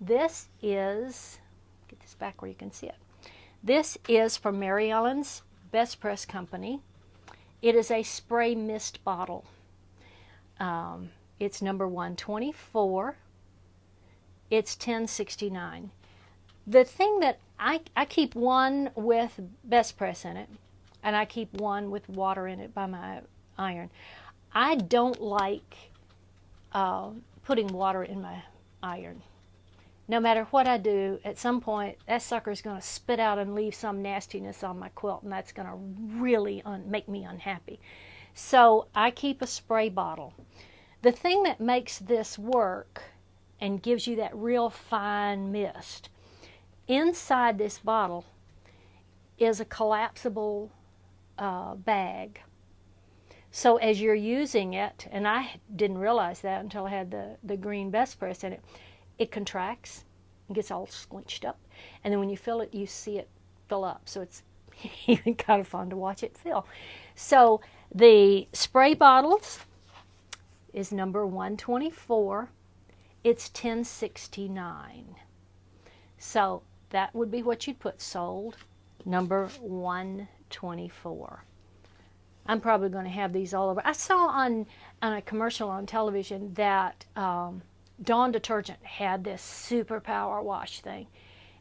This is, get this back where you can see it. This is from Mary Ellen's Best Press Company. It is a spray mist bottle. It's number 124. It's $10.69. The thing that I keep one with Best Press in it, and I keep one with water in it by my iron. I don't like putting water in my iron. No matter what I do, at some point, that sucker's going to spit out and leave some nastiness on my quilt, and that's going to really make me unhappy. So I keep a spray bottle. The thing that makes this work and gives you that real fine mist, inside this bottle is a collapsible bag. So as you're using it, and I didn't realize that until I had the green Best Press in it, it contracts and gets all squinched up. And then when you fill it, you see it fill up. So it's even kind of fun to watch it fill. So the spray bottles is number 124. It's $10.69. So that would be what you'd put, sold, number 124. I'm probably going to have these all over. I saw on a commercial on television that Dawn Detergent had this super power wash thing.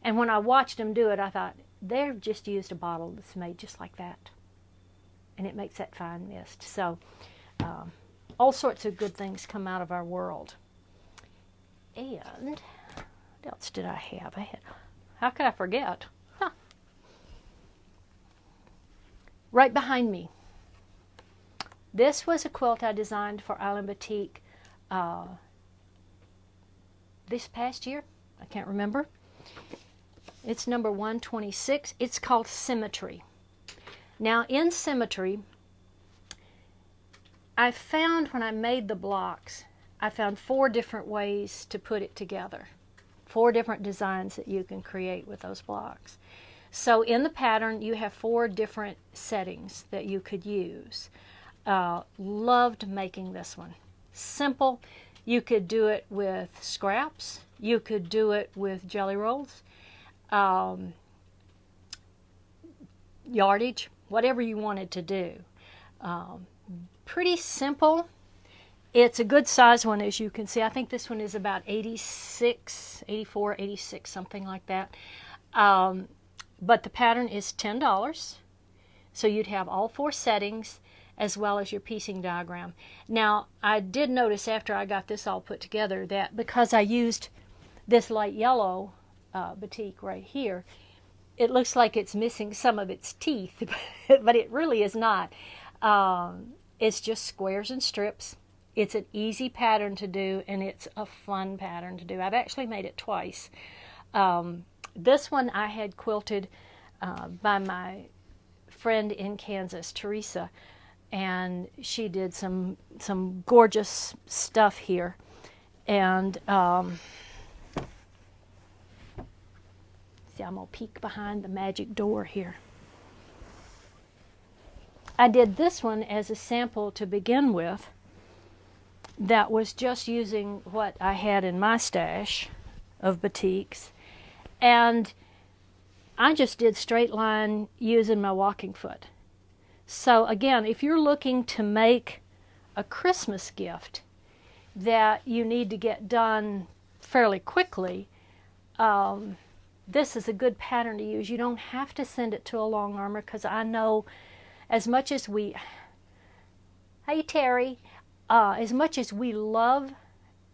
And when I watched them do it, I thought, they've just used a bottle that's made just like that. And it makes that fine mist. So all sorts of good things come out of our world. And what else did I have? How could I forget? Huh. Right behind me. This was a quilt I designed for Island Batik this past year. I can't remember. It's number 126. It's called Symmetry. Now in Symmetry, I found when I made the blocks, I found 4 different ways to put it together. 4 different designs that you can create with those blocks. So in the pattern, you have 4 different settings that you could use. Loved making this one. Simple. You could do it with scraps. You could do it with jelly rolls. Yardage. Whatever you wanted to do. Pretty simple. It's a good size one, as you can see. I think this one is about 86, 84, 86, something like that. But the pattern is $10. So you'd have all 4 settings as well as your piecing diagram. Now, I did notice after I got this all put together that because I used this light yellow batik right here, it looks like it's missing some of its teeth, but it really is not. It's just squares and strips. It's an easy pattern to do, and it's a fun pattern to do. I've actually made it twice. This one I had quilted by my friend in Kansas, Teresa, and she did some gorgeous stuff here. And See, I'm going to peek behind the magic door here. I did this one as a sample to begin with. That was just using what I had in my stash of batiks. And I just did straight line using my walking foot. So again, if you're looking to make a Christmas gift that you need to get done fairly quickly, this is a good pattern to use. You don't have to send it to a long armor, because I know as much as we, hey Terry, as much as we love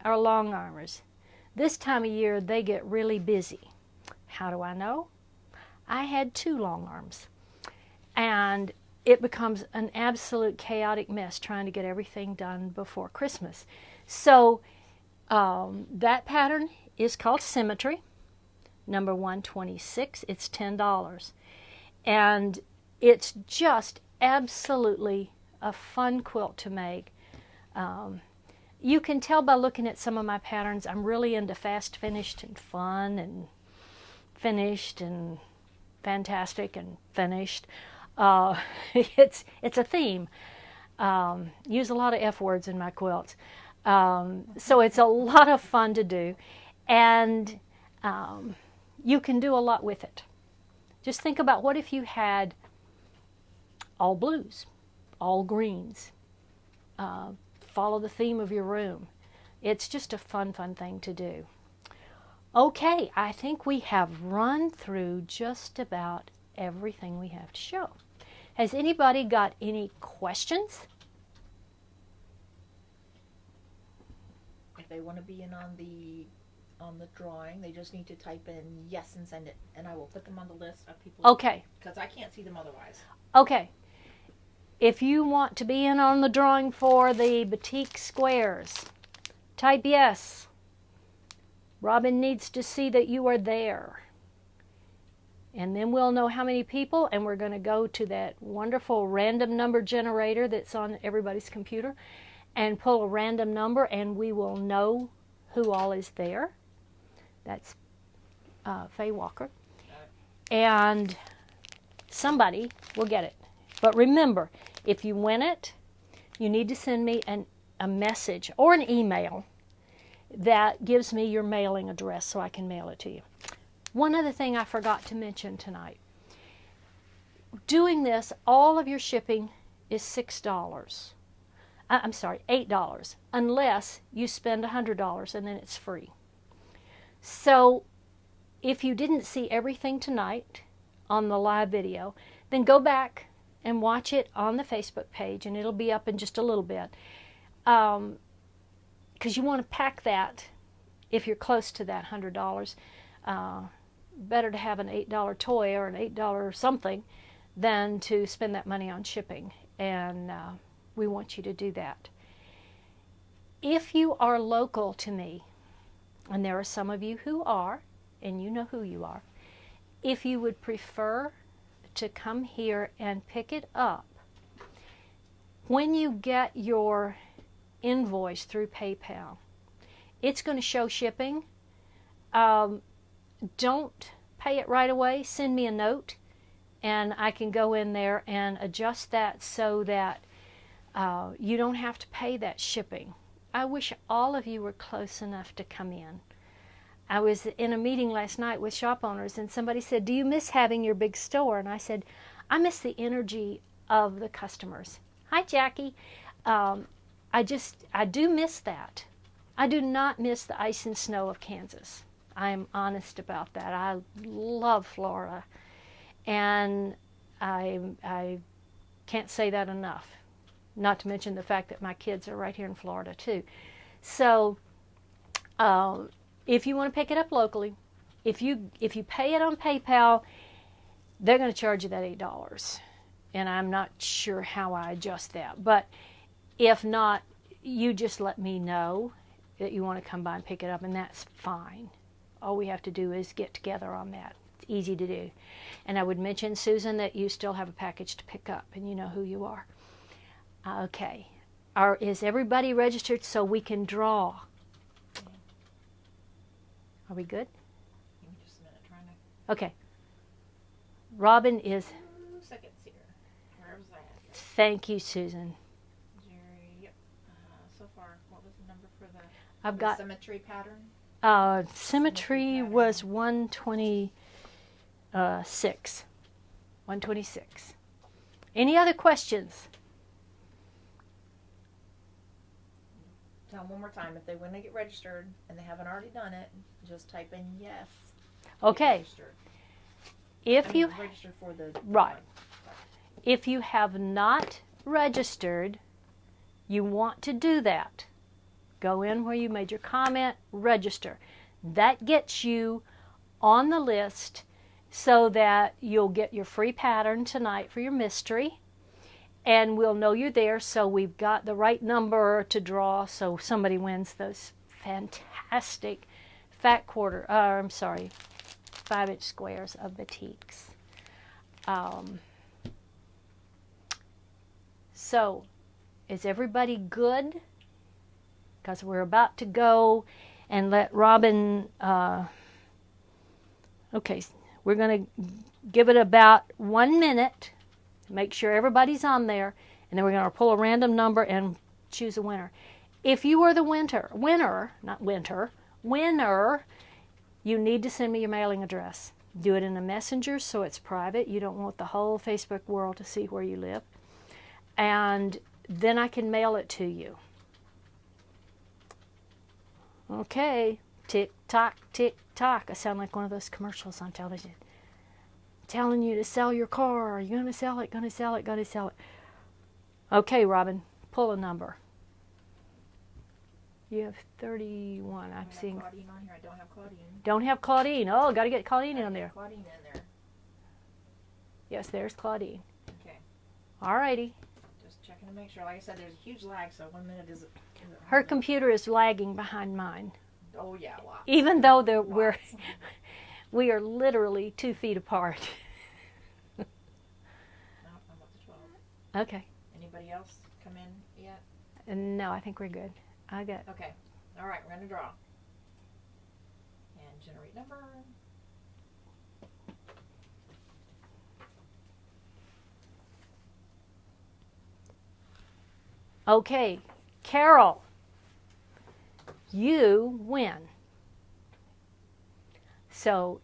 our long armors, this time of year they get really busy. How do I know? I had 2 long arms, and it becomes an absolute chaotic mess trying to get everything done before Christmas. So that pattern is called Symmetry, number 126. It's $10. And it's just absolutely a fun quilt to make. You can tell by looking at some of my patterns, I'm really into fast finished and fun and finished and fantastic and finished. It's a theme. Use a lot of F words in my quilts. So it's a lot of fun to do, and you can do a lot with it. Just think about, what if you had all blues, all greens, follow the theme of your room. It's just a fun thing to do. Okay, I think we have run through just about everything we have to show. Has anybody got any questions? If they want to be in on the drawing, they just need to type in yes and send it, and I will put them on the list of people. Okay. Because I can't see them otherwise. Okay. If you want to be in on the drawing for the batik squares, type yes. Robin needs to see that you are there. And then we'll know how many people, and we're going to go to that wonderful random number generator that's on everybody's computer and pull a random number, and we will know who all is there. That's Faye Walker. And somebody will get it. But remember, if you win it, you need to send me a message or an email that gives me your mailing address so I can mail it to you. One other thing I forgot to mention tonight. Doing this, all of your shipping is $6. I'm sorry, $8, unless you spend $100, and then it's free. So if you didn't see everything tonight on the live video, then go back and watch it on the Facebook page, and it'll be up in just a little bit. Because you want to pack that if you're close to that $100. Better to have an $8 toy or an $8 something than to spend that money on shipping. And we want you to do that. If you are local to me, and there are some of you who are, and you know who you are, if you would prefer to come here and pick it up, when you get your invoice through PayPal, it's going to show shipping. Don't pay it right away. Send me a note, and I can go in there and adjust that so that you don't have to pay that shipping. I wish all of you were close enough to come in. I was in a meeting last night with shop owners, and somebody said, "Do you miss having your big store?" And I said, "I miss the energy of the customers." Hi, Jackie. I do miss that. I do not miss the ice and snow of Kansas. I'm honest about that. I love Florida, and I can't say that enough. Not to mention the fact that my kids are right here in Florida too. So if you want to pick it up locally, if you pay it on PayPal, they're going to charge you that $8. And I'm not sure how I adjust that. But if not, you just let me know that you want to come by and pick it up, and that's fine. All we have to do is get together on that. It's easy to do. And I would mention, Susan, that you still have a package to pick up, and you know who you are. Okay. Is everybody registered so we can draw? Are we good? Give me just a minute, trying to Okay. Robin is, 2 seconds here. Where's that? thank you, Susan. Jerry, yep. So far, what was the number for the, I've the got, symmetry pattern? symmetry pattern. was 126. 126. Any other questions? Tell them one more time. If they want to get registered and they haven't already done it, just type in yes. Get Okay. registered. If you registered for the Right. If you have not registered, you want to do that. Go in where you made your comment, register. That gets you on the list so that you'll get your free pattern tonight for your mystery. And we'll know you're there, so we've got the right number to draw so somebody wins those fantastic 5-inch squares of batiks. So, is everybody good? Because we're about to go and let Robin, okay, we're going to give it about 1 minute, make sure everybody's on there, and then we're going to pull a random number and choose a winner. If you are the winner, you need to send me your mailing address. Do it in a messenger so it's private. You don't want the whole Facebook world to see where you live. And then I can mail it to you. Okay, tick tock, tick tock. I sound like one of those commercials on television. Telling you to sell your car. Are you going to sell it? Going to sell it? Going to sell it? Okay, Robin, pull a number. You have 31. I'm seeing. Claudine on here. I don't have Claudine. Don't have Claudine. Oh, got to get Claudine Gotta on get there. Claudine in there. Yes, there's Claudine. Okay. Alrighty. Just checking to make sure. Like I said, there's a huge lag, so 1 minute isn't Her computer is lagging behind mine. Oh yeah, a lot. Even though we are literally 2 feet apart. No, I'm up to 12. Okay. Anybody else come in yet? No, I think we're good. I got. Okay. All right, we're gonna draw. And generate number. Okay, Carol, you win. So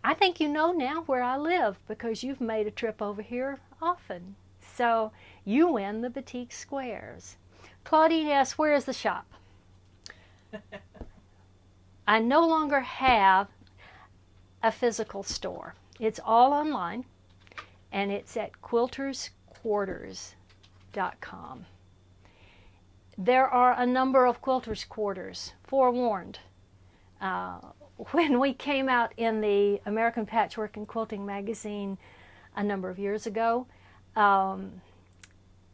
I think you know now where I live because you've made a trip over here often. So you win the Batik Squares. Claudine asks, where is the shop? I no longer have a physical store. It's all online, and it's at quiltersquarters.com. There are a number of Quilters Quarters, forewarned. When we came out in the American Patchwork and Quilting magazine a number of years ago, all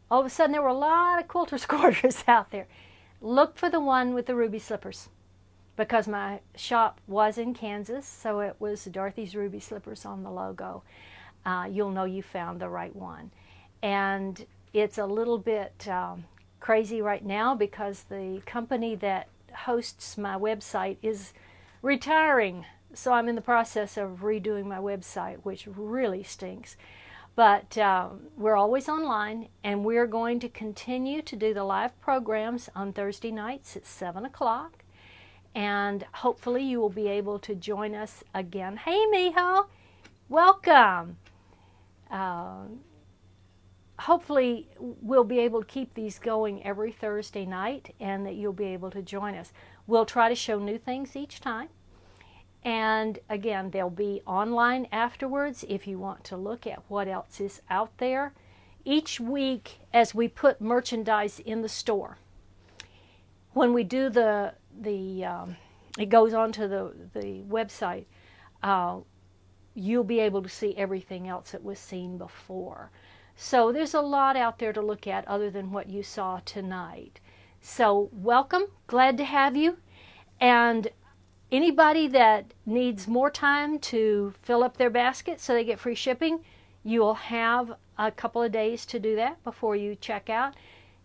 of a sudden there were a lot of Quilters Quarters out there. Look for the one with the ruby slippers, because my shop was in Kansas, so it was Dorothy's Ruby Slippers on the logo. You'll know you found the right one. And it's a little bit crazy right now because the company that hosts my website is retiring. So I'm in the process of redoing my website, which really stinks. But we're always online, and we're going to continue to do the live programs on Thursday nights at 7 o'clock. And hopefully you will be able to join us again. Hey, Miho, welcome. Hopefully we'll be able to keep these going every Thursday night, and that you'll be able to join us. We'll try to show new things each time. And again, they'll be online afterwards if you want to look at what else is out there. Each week, as we put merchandise in the store, when we do it goes onto the website, you'll be able to see everything else that was seen before. So there's a lot out there to look at other than what you saw tonight. So welcome, glad to have you. And anybody that needs more time to fill up their basket so they get free shipping, you'll have a couple of days to do that before you check out.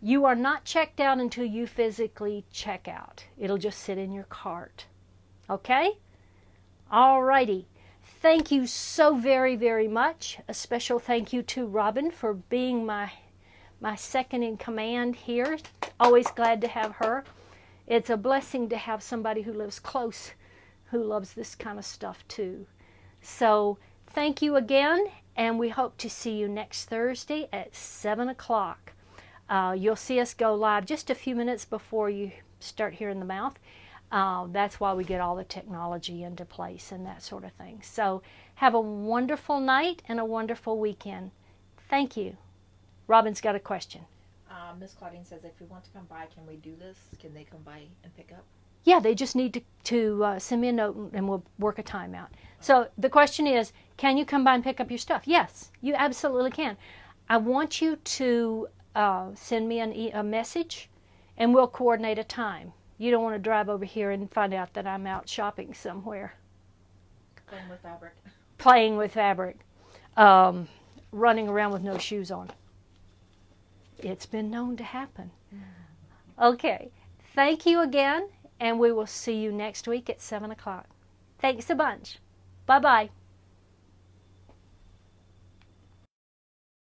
You are not checked out until you physically check out. It'll just sit in your cart. Okay? Alrighty. Thank you so very, very much. A special thank you to Robin for being my second in command here. Always glad to have her. It's a blessing to have somebody who lives close who loves this kind of stuff too. So thank you again, and we hope to see you next Thursday at 7 o'clock. You'll see us go live just a few minutes before you start hearing the mouth. That's why we get all the technology into place and that sort of thing. So have a wonderful night and a wonderful weekend. Thank you. Robin's got a question. Miss Claudine says, if we want to come by, can we do this? Can they come by and pick up? Yeah, they just need to send me a note and we'll work a time out. So the question is, can you come by and pick up your stuff? Yes, you absolutely can. I want you to send me a message and we'll coordinate a time. You don't want to drive over here and find out that I'm out shopping somewhere. Playing with fabric. Playing with fabric. Running around with no shoes on. It's been known to happen. Okay, thank you again, and we will see you next week at 7 o'clock. Thanks a bunch. Bye-bye.